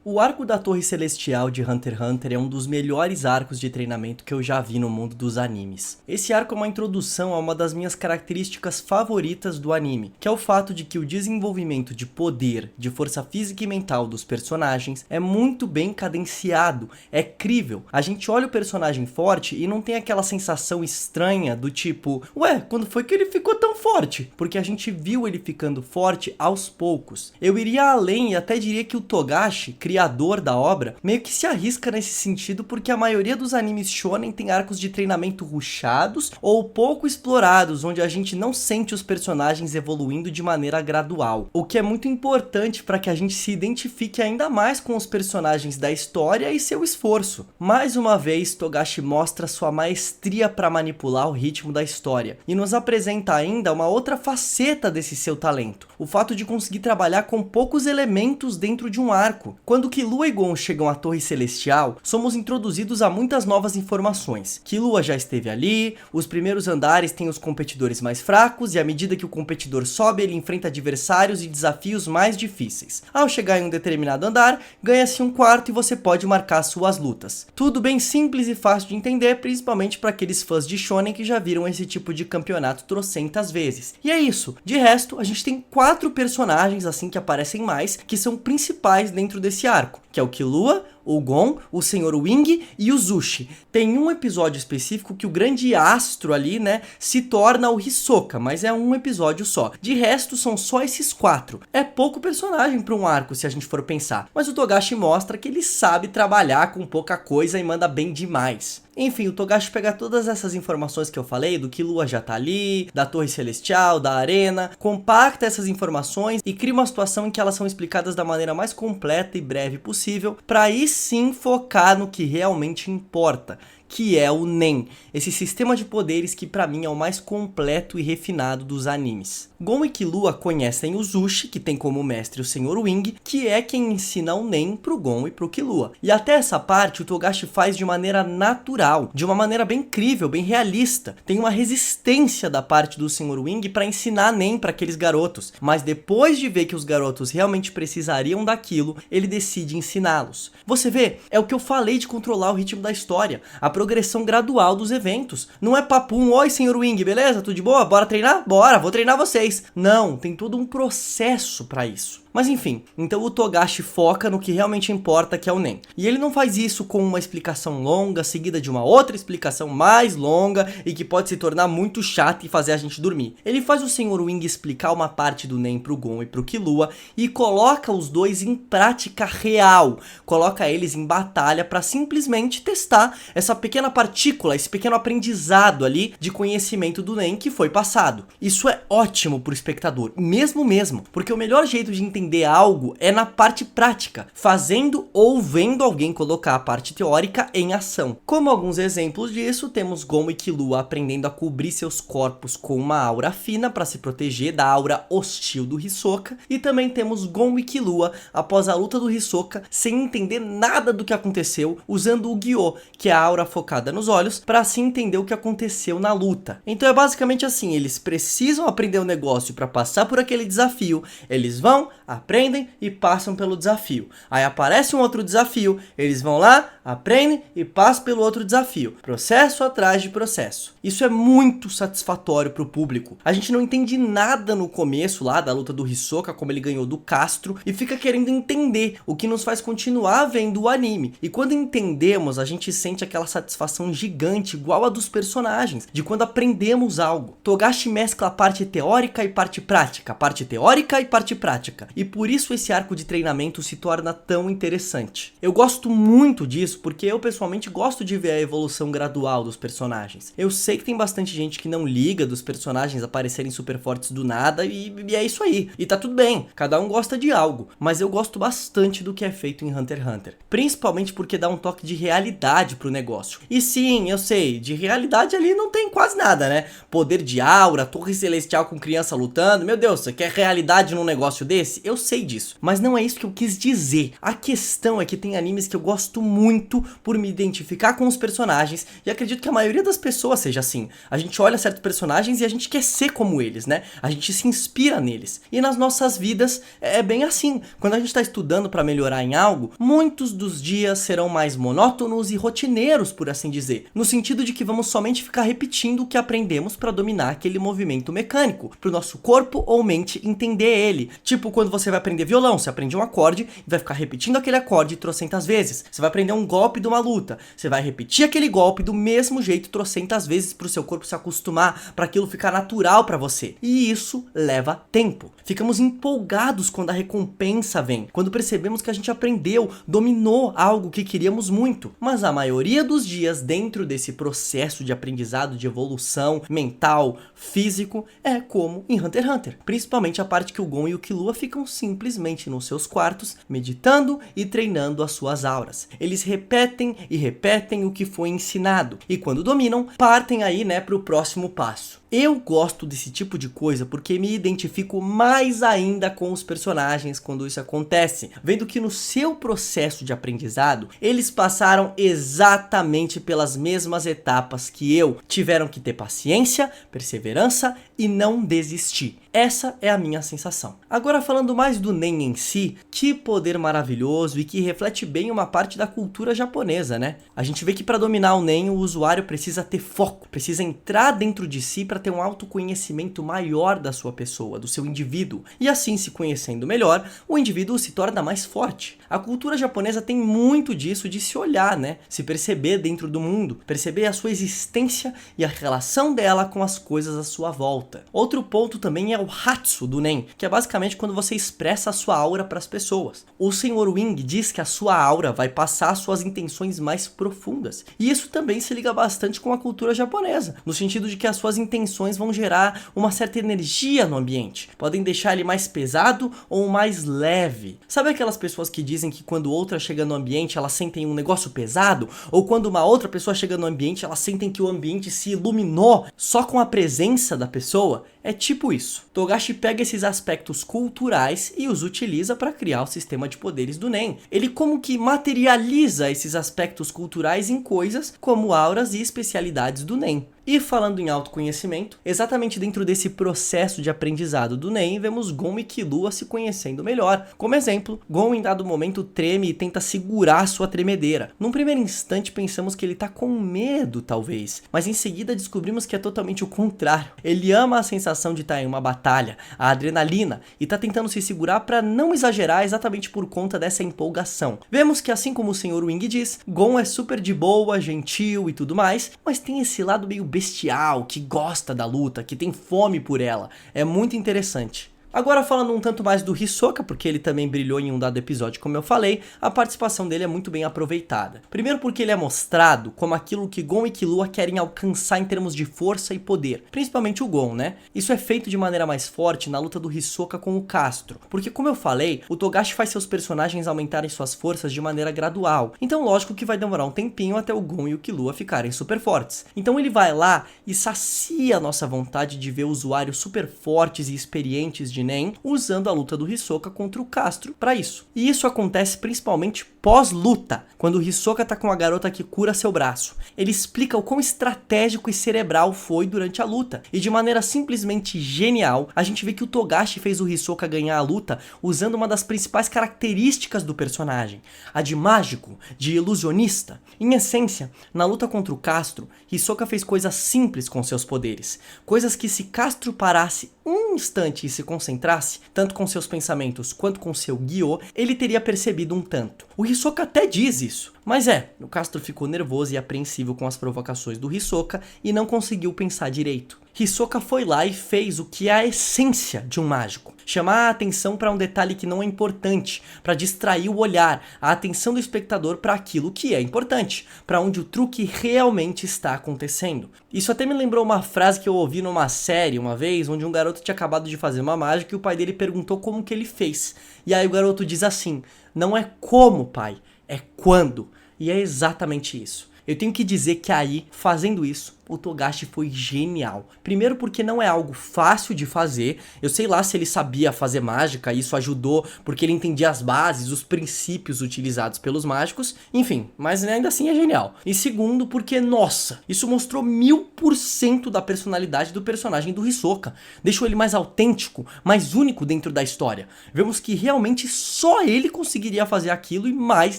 O arco da Torre Celestial de Hunter x Hunter é um dos melhores arcos de treinamento que eu já vi no mundo dos animes. Esse arco é uma introdução a uma das minhas características favoritas do anime, que é o fato de que o desenvolvimento de poder, de força física e mental dos personagens é muito bem cadenciado, é crível. A gente olha o personagem forte e não tem aquela sensação estranha do tipo, ué, quando foi que ele ficou tão forte? Porque a gente viu ele ficando forte aos poucos. Eu iria além e até diria que o Togashi, criador da obra, meio que se arrisca nesse sentido porque a maioria dos animes shonen tem arcos de treinamento rushados ou pouco explorados, onde a gente não sente os personagens evoluindo de maneira gradual, o que é muito importante para que a gente se identifique ainda mais com os personagens da história e seu esforço. Mais uma vez, Togashi mostra sua maestria para manipular o ritmo da história e nos apresenta ainda uma outra faceta desse seu talento, o fato de conseguir trabalhar com poucos elementos dentro de um arco. Quando Killua e Gon chegam à Torre Celestial, somos introduzidos a muitas novas informações. Killua já esteve ali, os primeiros andares têm os competidores mais fracos e à medida que o competidor sobe, ele enfrenta adversários e desafios mais difíceis. Ao chegar em um determinado andar, ganha-se um quarto e você pode marcar suas lutas. Tudo bem simples e fácil de entender, principalmente para aqueles fãs de shonen que já viram esse tipo de campeonato trocentas vezes. E é isso. De resto, a gente tem 4 personagens assim que aparecem mais, que são principais dentro desse arco, que é o Killua, o Gon, o Sr. Wing e o Zushi. Tem um episódio específico que o grande astro ali, né, se torna o Hisoka, mas é um episódio só. De resto, são só esses 4. É pouco personagem para um arco, se a gente for pensar. Mas o Togashi mostra que ele sabe trabalhar com pouca coisa e manda bem demais. Enfim, o Togashi pega todas essas informações que eu falei, do Killua já tá ali, da Torre Celestial, da arena, compacta essas informações e cria uma situação em que elas são explicadas da maneira mais completa e breve possível, para aí sim focar no que realmente importa, que é o Nen, esse sistema de poderes que pra mim é o mais completo e refinado dos animes. Gon e Killua conhecem o Zushi, que tem como mestre o Sr. Wing, que é quem ensina o Nen pro Gon e pro Killua. E até essa parte o Togashi faz de maneira natural, de uma maneira bem incrível, bem realista. Tem uma resistência da parte do Sr. Wing pra ensinar Nen pra aqueles garotos, mas depois de ver que os garotos realmente precisariam daquilo, ele decide ensiná-los. Você vê, é o que eu falei de controlar o ritmo da história, a progressão gradual dos eventos. Não é papum, oi Sr. Wing, beleza? Tudo de boa? Bora treinar? Bora, vou treinar vocês. Não, tem todo um processo pra isso. Mas enfim, então o Togashi foca no que realmente importa, que é o Nen. E ele não faz isso com uma explicação longa, seguida de uma outra explicação mais longa e que pode se tornar muito chata e fazer a gente dormir. Ele faz o Sr. Wing explicar uma parte do Nen pro Gon e pro Killua e coloca os dois em prática real. Coloca eles em batalha para simplesmente testar essa pequena partícula, esse pequeno aprendizado ali de conhecimento do Nen que foi passado. Isso é ótimo pro espectador, mesmo, porque o melhor jeito de entender algo é na parte prática, fazendo ou vendo alguém colocar a parte teórica em ação. Como alguns exemplos disso, temos Gon e Killua aprendendo a cobrir seus corpos com uma aura fina para se proteger da aura hostil do Hisoka, e também temos Gon e Killua após a luta do Hisoka sem entender nada do que aconteceu, usando o Gyo, que é a aura focada nos olhos, para assim entender o que aconteceu na luta. Então é basicamente assim, eles precisam aprender o negócio para passar por aquele desafio, eles vão, aprendem e passam pelo desafio. Aí aparece um outro desafio, eles vão lá, aprendem e passam pelo outro desafio. Processo atrás de processo. Isso é muito satisfatório para o público. A gente não entende nada no começo lá da luta do Hisoka, como ele ganhou do Castro, e fica querendo entender, o que nos faz continuar vendo o anime. E quando entendemos, a gente sente aquela satisfação gigante, igual a dos personagens, de quando aprendemos algo. Togashi mescla a parte teórica e parte prática, parte teórica e parte prática. E por isso esse arco de treinamento se torna tão interessante. Eu gosto muito disso porque eu pessoalmente gosto de ver a evolução gradual dos personagens. Eu sei que tem bastante gente que não liga dos personagens aparecerem super fortes do nada e é isso aí. E tá tudo bem, cada um gosta de algo, mas eu gosto bastante do que é feito em Hunter x Hunter. Principalmente porque dá um toque de realidade pro negócio. E sim, eu sei, de realidade ali não tem quase nada, né? Poder de aura, torre celestial com criança lutando, meu Deus, você quer realidade num negócio desse? eu sei disso, mas não é isso que eu quis dizer. A questão é que tem animes que eu gosto muito por me identificar com os personagens, e acredito que a maioria das pessoas seja assim. A gente olha certos personagens e a gente quer ser como eles, né? A gente se inspira neles. E nas nossas vidas é bem assim. Quando a gente está estudando para melhorar em algo, muitos dos dias serão mais monótonos e rotineiros, por assim dizer, no sentido de que vamos somente ficar repetindo o que aprendemos para dominar aquele movimento mecânico, para o nosso corpo ou mente entender ele. Tipo quando você vai aprender violão, você aprende um acorde e vai ficar repetindo aquele acorde trocentas vezes. Você vai aprender um golpe de uma luta, você vai repetir aquele golpe do mesmo jeito trocentas vezes para o seu corpo se acostumar, para aquilo ficar natural para você. E isso leva tempo. Ficamos empolgados quando a recompensa vem, quando percebemos que a gente aprendeu, dominou algo que queríamos muito. Mas a maioria dos dias dentro desse processo de aprendizado, de evolução mental, físico, é como em Hunter x Hunter. Principalmente a parte que o Gon e o Killua ficam simplesmente nos seus quartos, meditando e treinando as suas auras. Eles repetem e repetem o que foi ensinado. E quando dominam, partem aí, né, para o próximo passo. Eu gosto desse tipo de coisa porque me identifico mais ainda com os personagens quando isso acontece, vendo que no seu processo de aprendizado, eles passaram exatamente pelas mesmas etapas que eu. Tiveram que ter paciência, perseverança e não desistir. Essa é a minha sensação. Agora falando mais do Nen em si, que poder maravilhoso e que reflete bem uma parte da cultura japonesa, né? A gente vê que para dominar o Nen, o usuário precisa ter foco, precisa entrar dentro de si para ter um autoconhecimento maior da sua pessoa, do seu indivíduo. E assim, se conhecendo melhor, o indivíduo se torna mais forte. A cultura japonesa tem muito disso de se olhar, né? Se perceber dentro do mundo, perceber a sua existência e a relação dela com as coisas à sua volta. Outro ponto também é o Hatsu do Nen, que é basicamente quando você expressa a sua aura para as pessoas. O Sr. Wing diz que a sua aura vai passar suas intenções mais profundas. E isso também se liga bastante com a cultura japonesa, no sentido de que as suas intenções vão gerar uma certa energia no ambiente. Podem deixar ele mais pesado ou mais leve. Sabe aquelas pessoas que dizem que quando outra chega no ambiente, elas sentem um negócio pesado? Ou quando uma outra pessoa chega no ambiente, elas sentem que o ambiente se iluminou só com a presença da pessoa? É tipo isso. Togashi pega esses aspectos culturais e os utiliza para criar o sistema de poderes do Nen. Ele como que materializa esses aspectos culturais em coisas como auras e especialidades do Nen. E falando em autoconhecimento, exatamente dentro desse processo de aprendizado do Nen, vemos Gon e Killua se conhecendo melhor. Como exemplo, Gon em dado momento treme e tenta segurar sua tremedeira. Num primeiro instante pensamos que ele tá com medo, talvez, mas em seguida descobrimos que é totalmente o contrário. Ele ama a sensação de estar em uma batalha, a adrenalina, e tá tentando se segurar para não exagerar exatamente por conta dessa empolgação. Vemos que assim como o Sr. Wing diz, Gon é super de boa, gentil e tudo mais, mas tem esse lado meio bestial, que gosta da luta, que tem fome por ela. É muito interessante. Agora falando um tanto mais do Hisoka, porque ele também brilhou em um dado episódio, como eu falei, a participação dele é muito bem aproveitada. Primeiro porque ele é mostrado como aquilo que Gon e Killua querem alcançar em termos de força e poder, principalmente o Gon, né? Isso é feito de maneira mais forte na luta do Hisoka com o Castro, porque como eu falei, o Togashi faz seus personagens aumentarem suas forças de maneira gradual, então lógico que vai demorar um tempinho até o Gon e o Killua ficarem super fortes. Então ele vai lá e sacia a nossa vontade de ver usuários super fortes e experientes de Nen usando a luta do Hisoka contra o Castro para isso. E isso acontece principalmente pós-luta, quando o Hisoka tá com a garota que cura seu braço. Ele explica o quão estratégico e cerebral foi durante a luta, e de maneira simplesmente genial, a gente vê que o Togashi fez o Hisoka ganhar a luta usando uma das principais características do personagem, a de mágico, de ilusionista. Em essência, na luta contra o Castro, Hisoka fez coisas simples com seus poderes, coisas que se Castro parasse um instante e se concentrasse, tanto com seus pensamentos quanto com seu Gyou, ele teria percebido um tanto. O Hisoka até diz isso, mas o Castro ficou nervoso e apreensivo com as provocações do Hisoka e não conseguiu pensar direito. Hisoka foi lá e fez o que é a essência de um mágico. Chamar a atenção para um detalhe que não é importante, para distrair o olhar, a atenção do espectador para aquilo que é importante, para onde o truque realmente está acontecendo. Isso até me lembrou uma frase que eu ouvi numa série uma vez, onde um garoto tinha acabado de fazer uma mágica e o pai dele perguntou como que ele fez. E aí o garoto diz assim: "Não é como, pai, é quando." E é exatamente isso. Eu tenho que dizer que aí, fazendo isso, o Togashi foi genial. Primeiro porque não é algo fácil de fazer. Eu sei lá se ele sabia fazer mágica, isso ajudou porque ele entendia as bases, os princípios utilizados pelos mágicos. Enfim, mas ainda assim é genial. E segundo porque, nossa, isso mostrou 1000% da personalidade do personagem do Hisoka. Deixou ele mais autêntico, mais único dentro da história. Vemos que realmente só ele conseguiria fazer aquilo e mais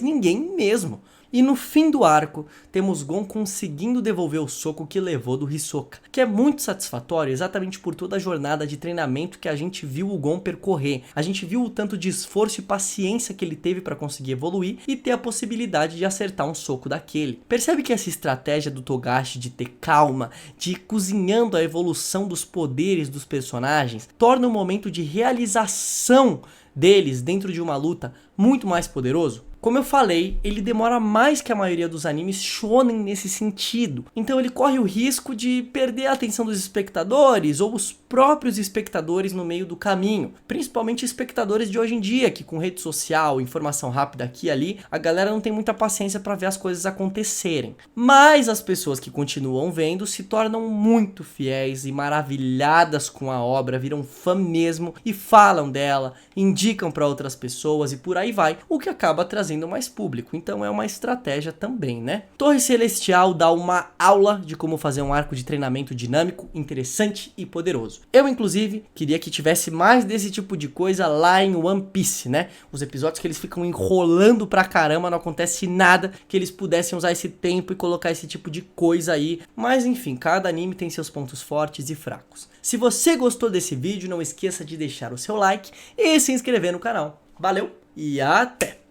ninguém mesmo. E no fim do arco, temos Gon conseguindo devolver o soco que levou do Hisoka, que é muito satisfatório exatamente por toda a jornada de treinamento que a gente viu o Gon percorrer. A gente viu o tanto de esforço e paciência que ele teve para conseguir evoluir e ter a possibilidade de acertar um soco daquele. Percebe que essa estratégia do Togashi de ter calma, de ir cozinhando a evolução dos poderes dos personagens, torna o momento de realização deles dentro de uma luta muito mais poderoso? Como eu falei, ele demora mais que a maioria dos animes shonen nesse sentido. Então ele corre o risco de perder a atenção dos espectadores ou os próprios espectadores no meio do caminho. Principalmente espectadores de hoje em dia, que com rede social, informação rápida aqui e ali, a galera não tem muita paciência para ver as coisas acontecerem. Mas as pessoas que continuam vendo se tornam muito fiéis e maravilhadas com a obra, viram fã mesmo e falam dela, indicam para outras pessoas e por aí vai, o que acaba trazendo mais público, então é uma estratégia também, né? Torre Celestial dá uma aula de como fazer um arco de treinamento dinâmico, interessante e poderoso. Eu, inclusive, queria que tivesse mais desse tipo de coisa lá em One Piece, né? Os episódios que eles ficam enrolando pra caramba, não acontece nada, que eles pudessem usar esse tempo e colocar esse tipo de coisa aí, mas enfim, cada anime tem seus pontos fortes e fracos. Se você gostou desse vídeo, não esqueça de deixar o seu like e se inscrever no canal. Valeu e até!